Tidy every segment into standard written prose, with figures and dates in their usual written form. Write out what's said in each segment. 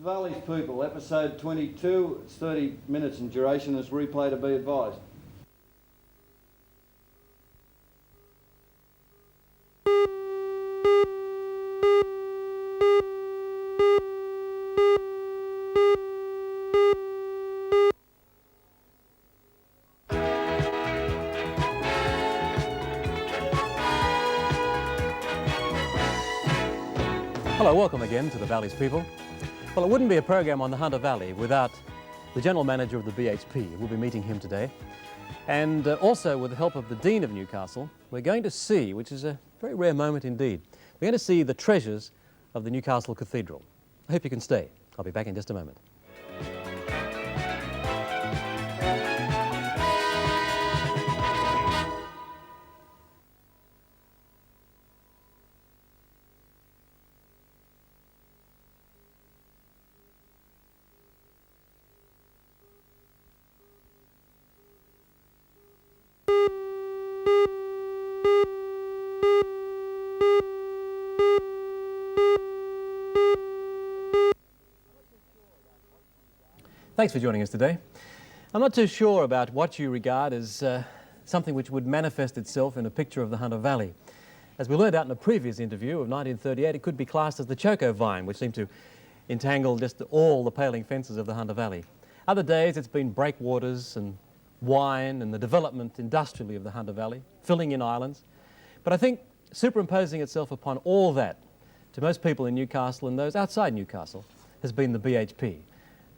Valley's People, episode 22. It's 30 minutes in duration. It's replay to be advised. Hello, welcome again to the Valley's People. Well, it wouldn't be a program on the Hunter Valley without the General Manager of the BHP. We'll be meeting him today. And also with the help of the Dean of Newcastle, we're going to see, which is a very rare moment indeed, we're going to see the treasures of the Newcastle Cathedral. I hope you can stay. I'll be back in just a moment. Thanks for joining us today. I'm not too sure about what you regard as something which would manifest itself in a picture of the Hunter Valley. As we learned out in a previous interview of 1938, it could be classed as the choco vine, which seemed to entangle just all the paling fences of the Hunter Valley. Other days it's been breakwaters and wine and the development industrially of the Hunter Valley, filling in islands. But I think superimposing itself upon all that, to most people in Newcastle and those outside Newcastle, has been the BHP.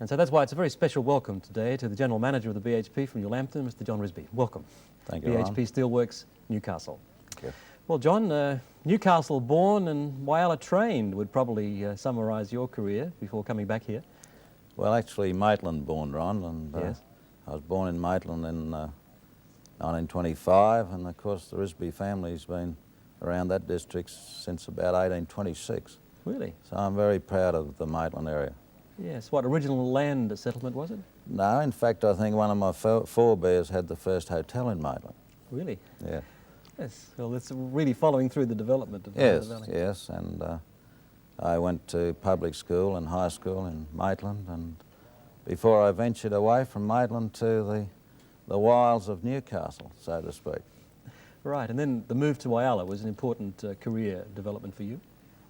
And so that's why it's a very special welcome today to the General Manager of the BHP from New Lambton, Mr. John Risby. Welcome. Thank you, BHP Steelworks, Newcastle. Thank you. Well, John, Newcastle born and Whyalla trained would probably summarise your career before coming back here. Well, actually, Maitland born, Ron, and Yes. I was born in Maitland in 1925, and of course the Risby family's been around that district since about 1826. Really? So I'm very proud of the Maitland area. Yes. What original land settlement was it? No, in fact, I think one of my forebears had the first hotel in Maitland. Really? Yeah. Yes. Well, it's really following through the development of the Yes, Valley. yes, and I went to public school and high school in Maitland, and before I ventured away from Maitland to the wilds of Newcastle, so to speak. Right, and then the move to Whyalla was an important career development for you?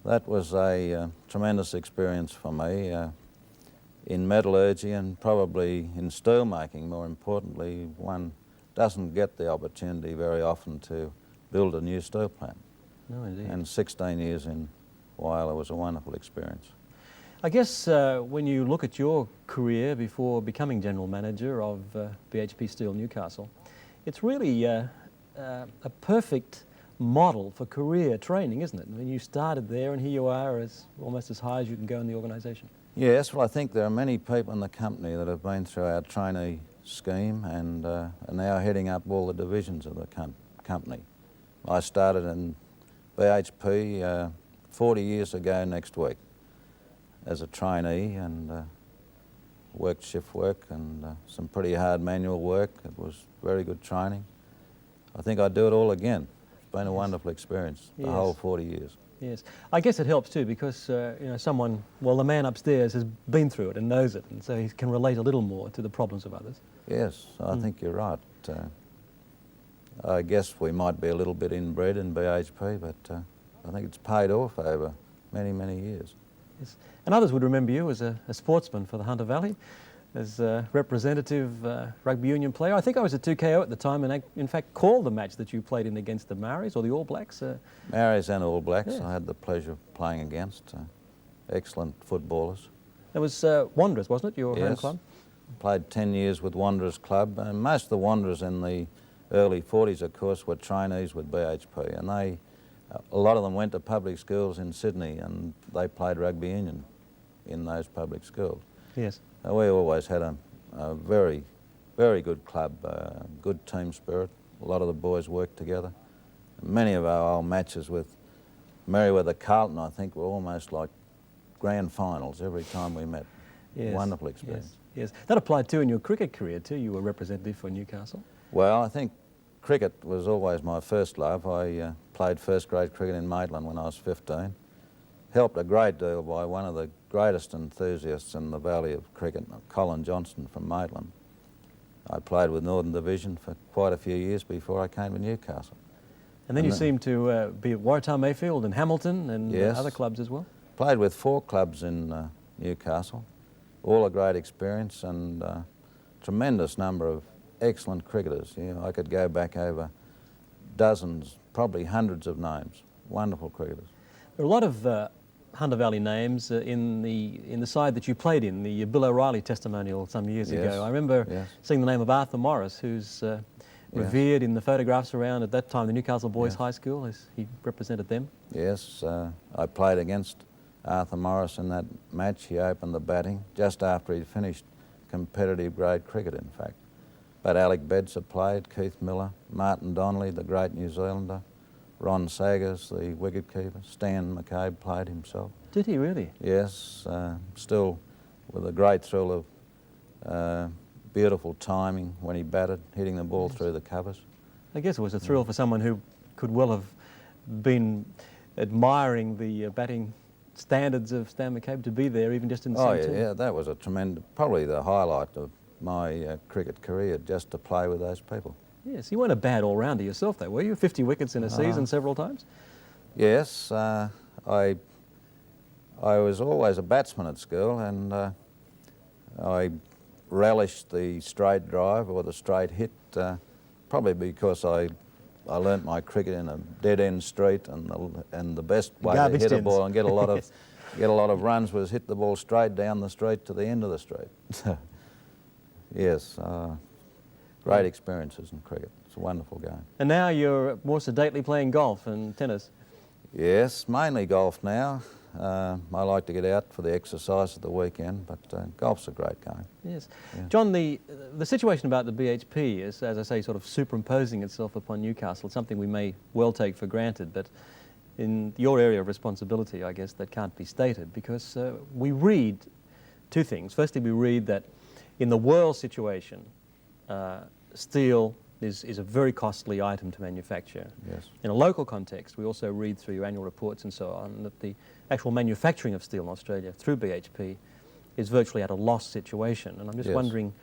That was a tremendous experience for me in metallurgy and probably in steelmaking, more importantly. One doesn't get the opportunity very often to build a new steel plant. No, indeed. And 16 years in Whyalla was a wonderful experience. I guess when you look at your career before becoming General Manager of BHP Steel Newcastle, it's really a perfect model for career training, isn't it? I mean, you started there and here you are almost as high as you can go in the organisation. Yes, well, I think there are many people in the company that have been through our trainee scheme and are now heading up all the divisions of the company. I started in BHP 40 years ago next week as a trainee and worked shift work and some pretty hard manual work. It was very good training. I think I'd do it all again. It's been a wonderful experience, the whole 40 years. Yes. I guess it helps too because, you know, someone, well, the man upstairs has been through it and knows it, and so he can relate a little more to the problems of others. Yes, I think you're right. I guess we might be a little bit inbred in BHP, but I think it's paid off over many, many years. Yes. And others would remember you as a sportsman for the Hunter Valley, as a representative rugby union player. I think I was at 2KO at the time and I, in fact, called the match that you played in against the Maoris or the All Blacks. Maoris and All Blacks, yeah. I had the pleasure of playing against. Excellent footballers. That was Wanderers, wasn't it, your home Yes. club? Played 10 years with Wanderers Club, and most of the Wanderers in the early 40s, of course, were trainees with BHP, and a lot of them went to public schools in Sydney, and they played rugby union in those public schools. Yes. We always had a very, very good club, good team spirit. A lot of the boys worked together. Many of our old matches with Merewether Carlton, I think, were almost like grand finals every time we met. Yes. Wonderful experience. Yes. That applied too in your cricket career too. You were representative for Newcastle. Well, I think cricket was always my first love. I played first grade cricket in Maitland when I was 15, helped a great deal by one of the greatest enthusiasts in the Valley of cricket, Colin Johnston from Maitland. I played with Northern Division for quite a few years before I came to Newcastle. And then you seemed to be at Waratah Mayfield and Hamilton and Yes. other clubs as well? Played with 4 clubs in Newcastle, all a great experience, and tremendous number of excellent cricketers. You know, I could go back over dozens, probably hundreds of names. Wonderful cricketers. There are a lot of Hunter Valley names in the side that you played in, the Bill O'Reilly testimonial some years Yes, ago. I remember yes. seeing the name of Arthur Morris, who's revered in the photographs around at that time the Newcastle Boys Yes. High School, as he represented them. Yes, I played against Arthur Morris in that match. He opened the batting just after he'd finished competitive grade cricket, in fact. But Alec Bedser played, Keith Miller, Martin Donnelly, the great New Zealander, Ron Saggers, the wicketkeeper, Stan McCabe played himself. Did he really? Yes, still with a great thrill of beautiful timing when he batted, hitting the ball through the covers. I guess it was a thrill for someone who could well have been admiring the batting standards of Stan McCabe to be there, even just in the Oh same yeah, team. yeah, that was a tremendous, probably the highlight of my cricket career, just to play with those people. Yes, you weren't a bad all-rounder yourself, though, were you? 50 wickets in a season several times? Yes, I was always a batsman at school, and I relished the straight drive or the straight hit, probably because I learnt my cricket in a dead-end street, and the best way to Garbage hit a tins. ball and get a lot of Yes. get a lot of runs was hit the ball straight down the street to the end of the street. Yes, great experiences in cricket. It's a wonderful game. And now you're more sedately playing golf and tennis. Yes, mainly golf now. I like to get out for the exercise at the weekend, but golf's a great game. Yes. Yeah. John, the situation about the BHP is, as I say, sort of superimposing itself upon Newcastle. It's something we may well take for granted, but in your area of responsibility, I guess, that can't be stated, because we read two things. Firstly, we read that in the world situation, steel is a very costly item to manufacture. Yes. In a local context, we also read through your annual reports and so on that the actual manufacturing of steel in Australia through BHP is virtually at a loss situation. And I'm just Yes. wondering,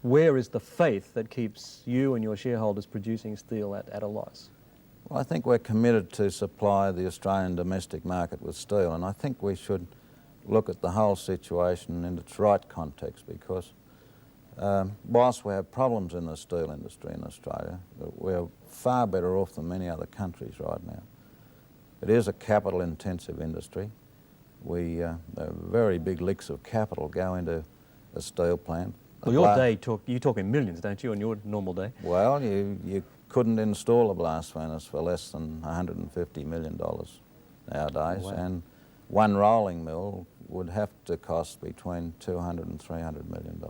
where is the faith that keeps you and your shareholders producing steel at a loss? Well, I think we're committed to supply the Australian domestic market with steel, and I think we should look at the whole situation in its right context, because whilst we have problems in the steel industry in Australia, we're far better off than many other countries right now. It is a capital-intensive industry. There are very big licks of capital go into a steel plant. Well, your day, you talk in millions, don't you, on your normal day? Well, you couldn't install a blast furnace for less than $150 million nowadays, Wow. and one rolling mill would have to cost between $200 and $300 million.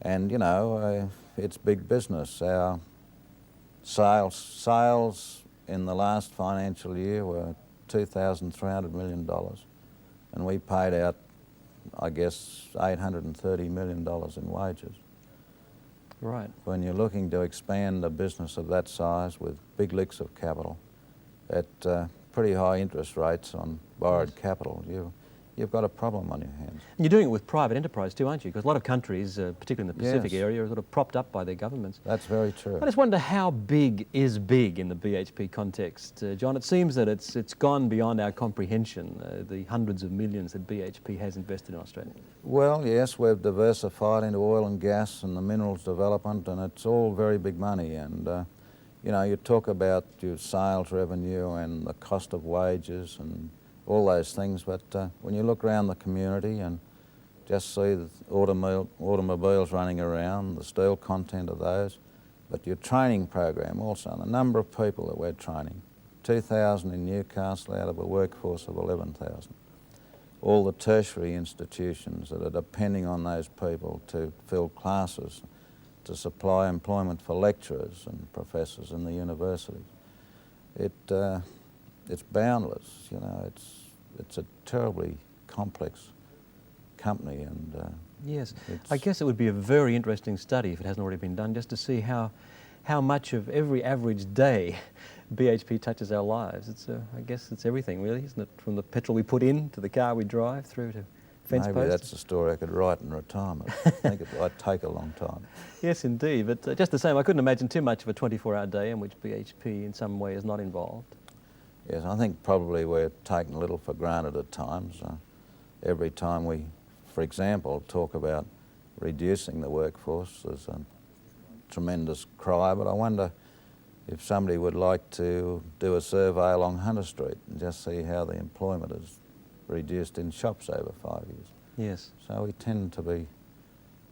And, you know, it's big business. Our sales in the last financial year were $2,300 million, and we paid out, I guess, $830 million in wages. Right. When you're looking to expand a business of that size with big licks of capital at pretty high interest rates on borrowed capital, you've got a problem on your hands. And you're doing it with private enterprise too, aren't you? Because a lot of countries, particularly in the Pacific Yes. area, are sort of propped up by their governments. That's very true. I just wonder how big is big in the BHP context, John. It seems that it's gone beyond our comprehension, the hundreds of millions that BHP has invested in Australia. Well, yes, we've diversified into oil and gas and the minerals development, and it's all very big money. And, you know, you talk about your sales revenue and the cost of wages and all those things, but when you look around the community and just see the automobiles running around, the steel content of those, but your training program also, the number of people that we're training, 2,000 in Newcastle out of a workforce of 11,000. All the tertiary institutions that are depending on those people to fill classes, to supply employment for lecturers and professors in the universities. It's boundless, you know, it's a terribly complex company, and Yes, I guess it would be a very interesting study, if it hasn't already been done, just to see how how much of every average day BHP touches our lives. I guess it's everything, really, isn't it? From the petrol we put in to the car we drive through to fence posts. Maybe that's a story I could write in retirement. I think it might take a long time. Yes, indeed. But just the same, I couldn't imagine too much of a 24-hour day in which BHP in some way is not involved. Yes, I think probably we're taken a little for granted at times. Every time we, for example, talk about reducing the workforce, there's a tremendous cry, but I wonder if somebody would like to do a survey along Hunter Street and just see how the employment is reduced in shops over 5 years. Yes. So we tend to be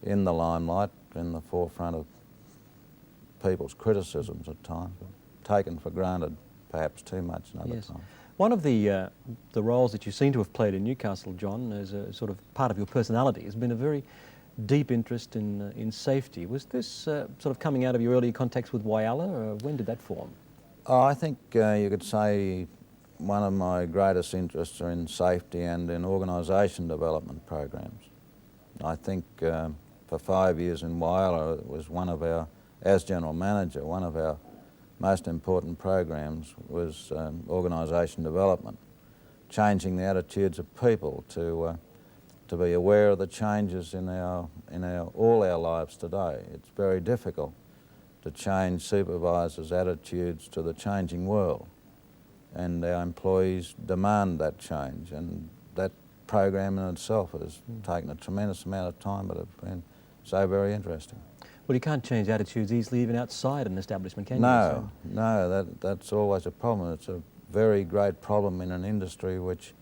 in the limelight, in the forefront of people's criticisms at times, taken for granted perhaps too much another Yes. time. One of the roles that you seem to have played in Newcastle, John, as a sort of part of your personality, has been a very deep interest in safety. Was this sort of coming out of your early contacts with Whyalla, or when did that form? Oh, I think you could say one of my greatest interests are in safety and in organisation development programs. I think for 5 years in Whyalla, it was one of our, as General Manager, one of our most important programs was organisation development, changing the attitudes of people to be aware of the changes in all our lives today. It's very difficult to change supervisors' attitudes to the changing world, and our employees demand that change, and that program in itself has taken a tremendous amount of time, but it's been so very interesting. Well, you can't change attitudes easily even outside an establishment, can you? No, no, that's always a problem. It's a very great problem in an industry which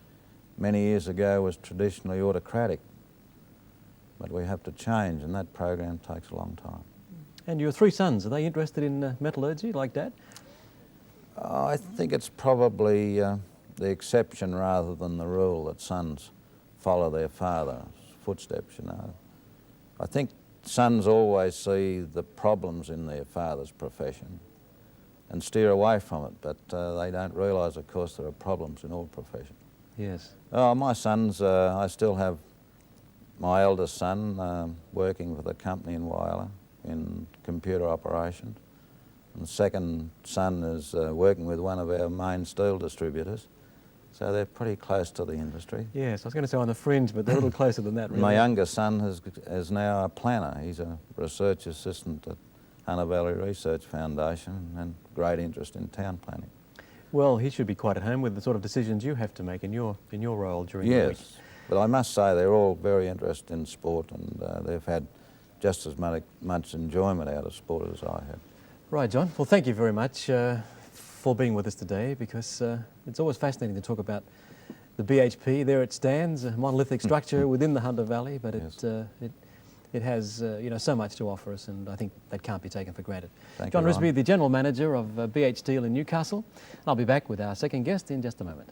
many years ago was traditionally autocratic. But we have to change, and that program takes a long time. And your 3 sons, are they interested in metallurgy like Dad? I think it's probably the exception rather than the rule that sons follow their father's footsteps, you know. I think sons always see the problems in their father's profession and steer away from it, but they don't realise, of course, there are problems in all professions. Yes. Oh, my sons, I still have my eldest son working for the company in Whyalla in computer operations. And the second son is working with one of our main steel distributors. So they're pretty close to the industry. Yes, I was going to say on the fringe, but they're a little closer than that, really. My younger son is now a planner. He's a research assistant at Hunter Valley Research Foundation and great interest in town planning. Well, he should be quite at home with the sort of decisions you have to make in your role during the week. Yes, but I must say they're all very interested in sport, and they've had just as much enjoyment out of sport as I have. Right, John. Well, thank you very much for being with us today, because it's always fascinating to talk about the BHP. There it stands, a monolithic structure within the Hunter Valley, but Yes. it has you know, so much to offer us, and I think that can't be taken for granted. Thank John you, Ron. Risby, the General Manager of BH Steel in Newcastle. I'll be back with our second guest in just a moment.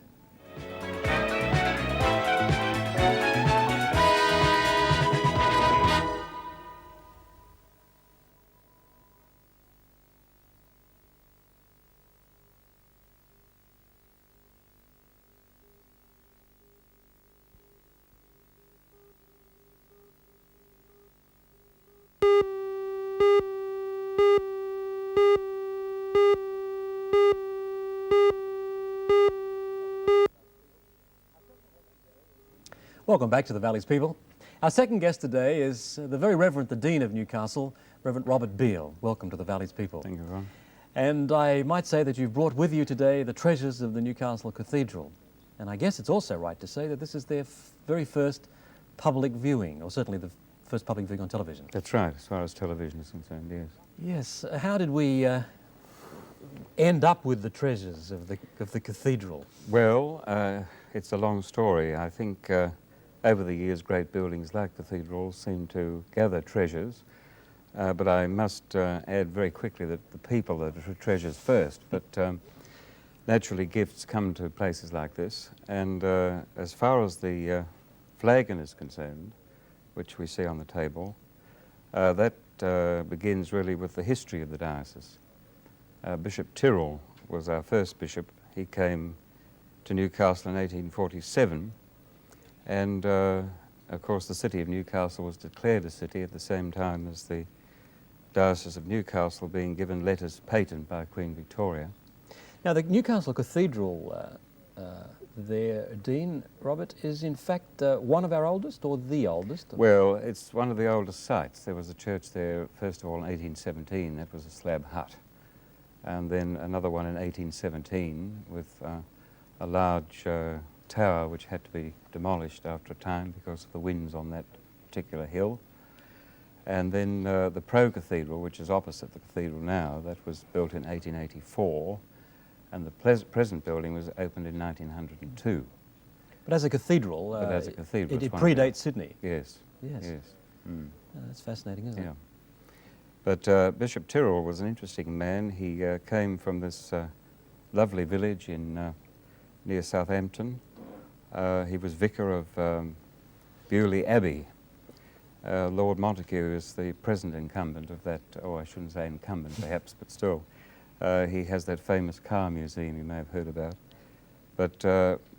Welcome back to the Valley's People. Our second guest today is the very Reverend, the Dean of Newcastle, Reverend Robert Beal. Welcome to the Valley's People. Thank you, Ron. And I might say that you've brought with you today the treasures of the Newcastle Cathedral. And I guess it's also right to say that this is their very first public viewing, or certainly the first public viewing on television. That's right, as far as television is concerned, yes. Yes. How did we end up with the treasures of the cathedral? Well, it's a long story. I think over the years, great buildings like cathedrals seem to gather treasures. But I must add very quickly that the people are the treasures first. But naturally, gifts come to places like this. And as far as the Flagon is concerned, which we see on the table, that begins really with the history of the diocese. Bishop Tyrrell was our first bishop. He came to Newcastle in 1847, and of course the city of Newcastle was declared a city at the same time as the Diocese of Newcastle being given letters patent by Queen Victoria. Now, the Newcastle Cathedral there, Dean Robert, is in fact one of our oldest, or the oldest? Well, it's one of the oldest sites. There was a church there, first of all, in 1817. That was a slab hut. And then another one in 1817 with a large tower which had to be demolished after a time because of the winds on that particular hill. And then the Pro-Cathedral, which is opposite the cathedral now, that was built in 1884. And the present building was opened in 1902. But as a cathedral, But as a cathedral, it it's one of the- predates Sydney. Yes. Yes. Yes. Mm. That's fascinating, isn't Yeah. it? But Bishop Tyrrell was an interesting man. He came from this lovely village in near Southampton. He was vicar of Beal Abbey. Lord Montague is the present incumbent of that, or I shouldn't say incumbent perhaps, but still. He has that famous car museum you may have heard about. But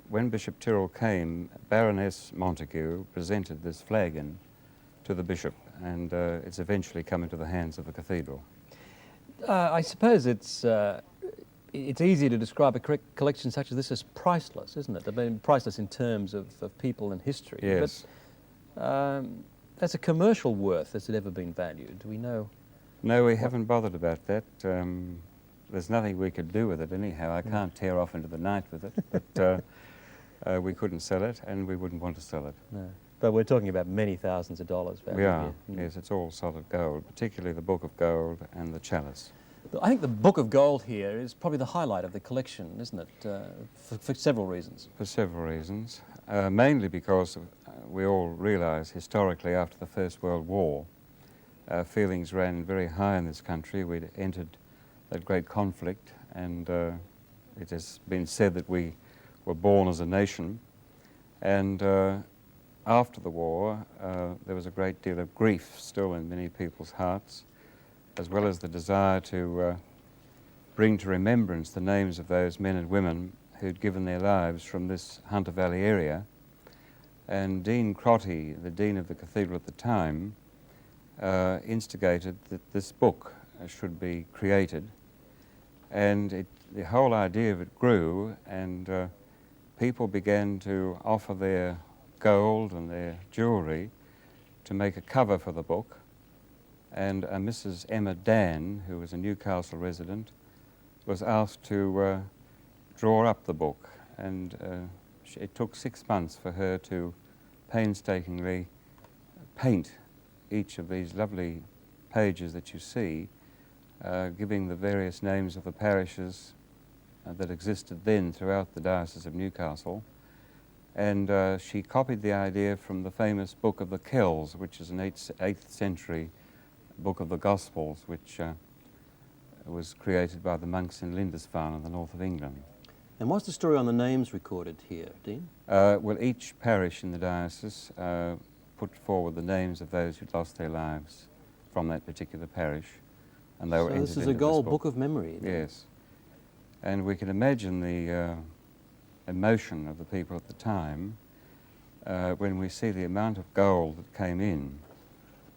when Bishop Tyrrell came, Baroness Montague presented this flagon to the bishop, and it's eventually come into the hands of the cathedral. I suppose it's easy to describe a collection such as this as priceless, isn't it? I mean, priceless in terms of people and history. Yes. But as a commercial worth, has it ever been valued? Do we know? No, we haven't bothered about that. There's nothing we could do with it anyhow. I can't tear off into the night with it, but we couldn't sell it, and we wouldn't want to sell it. No. But we're talking about many thousands of dollars value We are, here. yes, it's all solid gold, particularly the Book of Gold and the chalice. I think the Book of Gold here is probably the highlight of the collection, isn't it? For several reasons. For several reasons, mainly because we all realise historically after the First World War, feelings ran very high in this country. We'd entered that great conflict, and it has been said that we were born as a nation. And after the war, there was a great deal of grief still in many people's hearts, as well as the desire to bring to remembrance the names of those men and women who'd given their lives from this Hunter Valley area. And Dean Crotty, the Dean of the cathedral at the time, instigated that this book should be created. And the whole idea of it grew, and people began to offer their gold and their jewellery to make a cover for the book. And Mrs. Emma Dan, who was a Newcastle resident, was asked to draw up the book. And it took 6 months for her to painstakingly paint each of these lovely pages that you see, giving the various names of the parishes that existed then throughout the Diocese of Newcastle. And she copied the idea from the famous Book of the Kells, which is an 8th century book of the Gospels, which was created by the monks in Lindisfarne in the north of England. And what's the story on the names recorded here, Dean? Well, each parish in the diocese put forward the names of those who'd lost their lives from that particular parish, and they were So entered this is into a gold this book of memory. Then. Yes. And we can imagine the emotion of the people at the time when we see the amount of gold that came in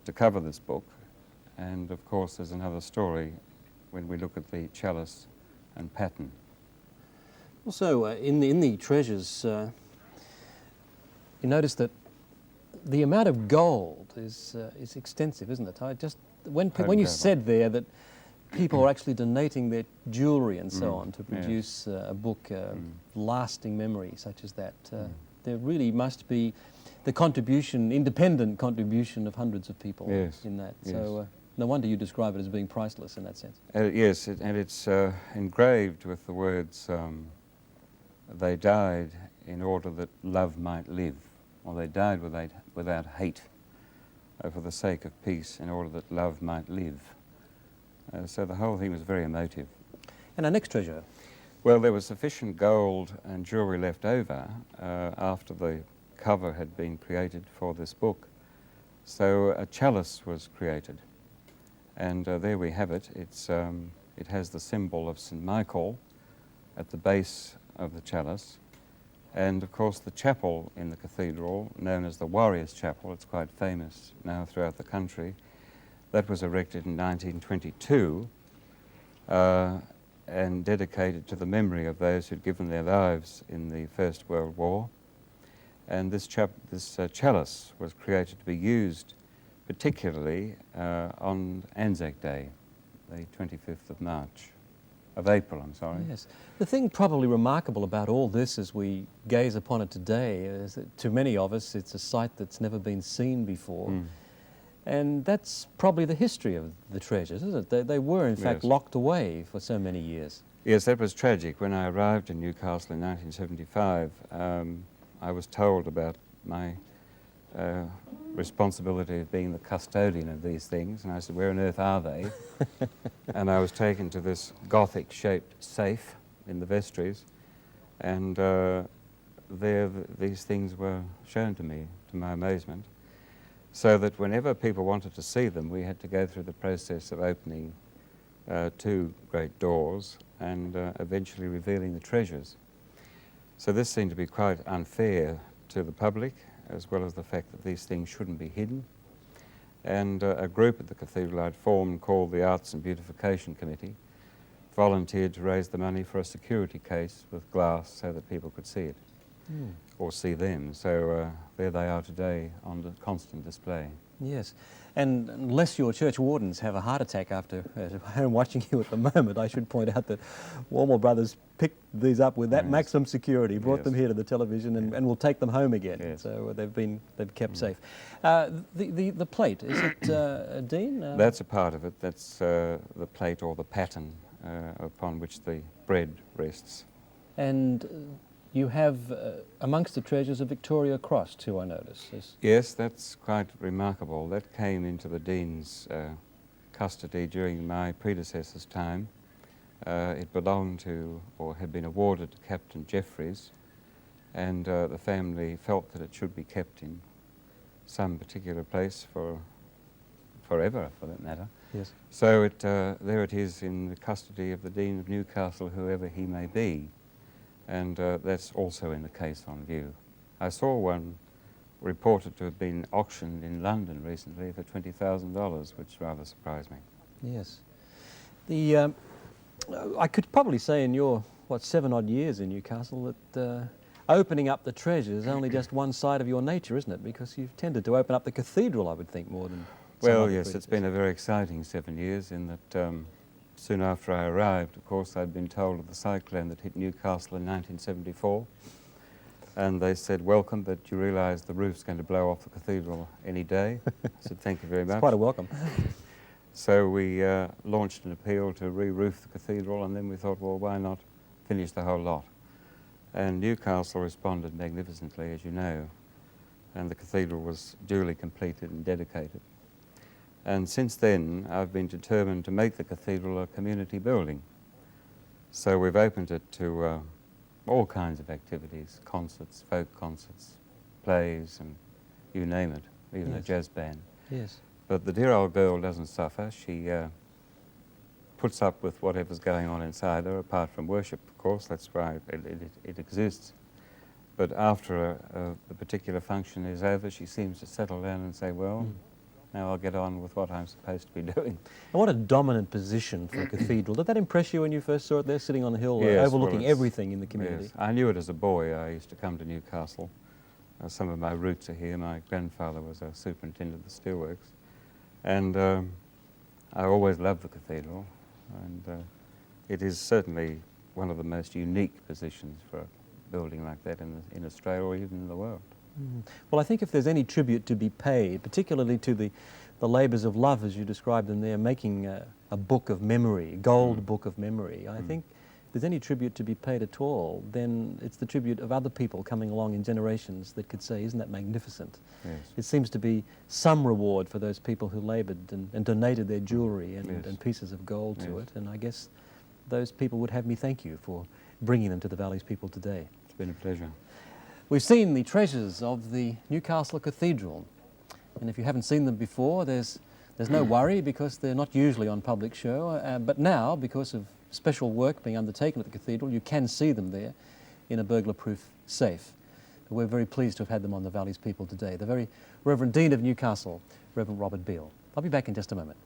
to cover this book. And of course there's another story when we look at the chalice and pattern. Also, in the treasures, you notice that the amount of gold is extensive, isn't it? When you said there that people are actually donating their jewellery and so on to produce a book, lasting memory such as that, there really must be the contribution, independent contribution of hundreds of people in that. Yes. So no wonder you describe it as being priceless in that sense. Yes, and it's engraved with the words, they died in order that love might live, or they died without hate, for the sake of peace, in order that love might live. So the whole thing was very emotive. And our next treasure? Well, there was sufficient gold and jewellery left over after the cover had been created for this book. So a chalice was created. And there we have it. It has the symbol of St. Michael at the base of the chalice. And of course the chapel in the cathedral, known as the Warriors' Chapel, it's quite famous now throughout the country. That was erected in 1922 and dedicated to the memory of those who'd given their lives in the First World War. And this chalice was created to be used particularly on Anzac Day, the 25th of March. Of April, I'm sorry. Yes. The thing probably remarkable about all this as we gaze upon it today is that to many of us it's a sight that's never been seen before. Mm. And that's probably the history of the treasures, isn't it? They were in fact Yes. locked away for so many years. Yes, that was tragic. When I arrived in Newcastle in 1975, I was told about my responsibility of being the custodian of these things, and I said, where on earth are they? And I was taken to this Gothic-shaped safe in the vestries, and there these things were shown to me, to my amazement, so that whenever people wanted to see them, we had to go through the process of opening two great doors and eventually revealing the treasures. So this seemed to be quite unfair to the public, as well as the fact that these things shouldn't be hidden. And a group at the cathedral I'd formed called the Arts and Beautification Committee volunteered to raise the money for a security case with glass so that people could see it or see them. So there they are today on the constant display. Yes. And unless your church wardens have a heart attack after home watching you at the moment, I should point out that Warmall Brothers picked these up with that Yes. maximum security, brought Yes. them here to the television, and will take them home again. Yes. So they've kept safe. The plate, is it Dean? That's a part of it. That's the plate or the pattern upon which the bread rests. And you have amongst the treasures a Victoria Cross too, I notice. Yes, that's quite remarkable. That came into the Dean's custody during my predecessor's time. It belonged to, or had been awarded to Captain Jeffries, and the family felt that it should be kept in some particular place for forever, for that matter. Yes. So there it is in the custody of the Dean of Newcastle, whoever he may be. And that's also in the case on view. I saw one reported to have been auctioned in London recently for $20,000, which rather surprised me. Yes. I could probably say in your, 7-odd years in Newcastle that opening up the treasures is only just one side of your nature, isn't it? Because you've tended to open up the cathedral, I would think, more than some Well, other yes, it's been a very exciting 7 years in that soon after I arrived, of course, I'd been told of the cyclone that hit Newcastle in 1974. And they said, welcome, but you realise the roof's going to blow off the cathedral any day. I said, thank you very much. It's quite a welcome. So we launched an appeal to re-roof the cathedral, and then we thought, well, why not finish the whole lot? And Newcastle responded magnificently, as you know, and the cathedral was duly completed and dedicated. And since then, I've been determined to make the cathedral a community building. So we've opened it to all kinds of activities, concerts, folk concerts, plays, and you name it, even a Yes. jazz band. Yes. But the dear old girl doesn't suffer. She puts up with whatever's going on inside her, apart from worship, of course. That's why it exists. But after the particular function is over, she seems to settle down and say, well, now I'll get on with what I'm supposed to be doing. And what a dominant position for a cathedral. Did that impress you when you first saw it there, sitting on the hill, Yes, well, overlooking it's- everything in the community? Yes. I knew it as a boy. I used to come to Newcastle. Some of my roots are here. My grandfather was a superintendent of the steelworks. And I always loved the cathedral. And it is certainly one of the most unique positions for a building like that in Australia or even in the world. Well, I think if there's any tribute to be paid, particularly to the labours of love, as you described them there, making a book of memory, a gold book of memory, I think if there's any tribute to be paid at all, then it's the tribute of other people coming along in generations that could say, isn't that magnificent? Yes. It seems to be some reward for those people who laboured and donated their jewellery and, Yes. and pieces of gold to Yes. it, and I guess those people would have me thank you for bringing them to the Valley's people today. It's been a pleasure. We've seen the treasures of the Newcastle Cathedral, and if you haven't seen them before, there's no worry because they're not usually on public show, but now, because of special work being undertaken at the cathedral, you can see them there in a burglar-proof safe. But we're very pleased to have had them on the Valley's people today. The very Reverend Dean of Newcastle, Reverend Robert Beal. I'll be back in just a moment.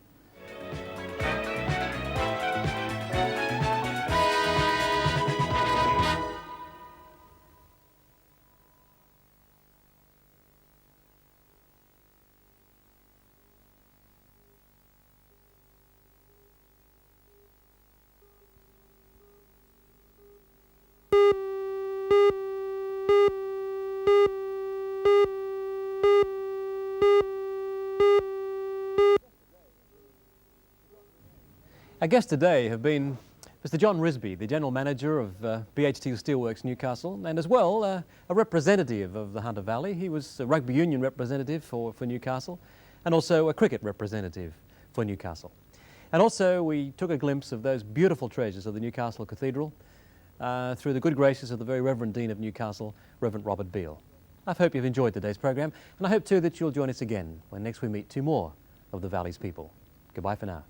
Our guests today have been Mr. John Risby, the General Manager of BHT Steelworks Newcastle, and as well a representative of the Hunter Valley. He was a rugby union representative for Newcastle and also a cricket representative for Newcastle. And also we took a glimpse of those beautiful treasures of the Newcastle Cathedral through the good graces of the very Reverend Dean of Newcastle, Reverend Robert Beal. I hope you've enjoyed today's program, and I hope too that you'll join us again when next we meet two more of the Valley's people. Goodbye for now.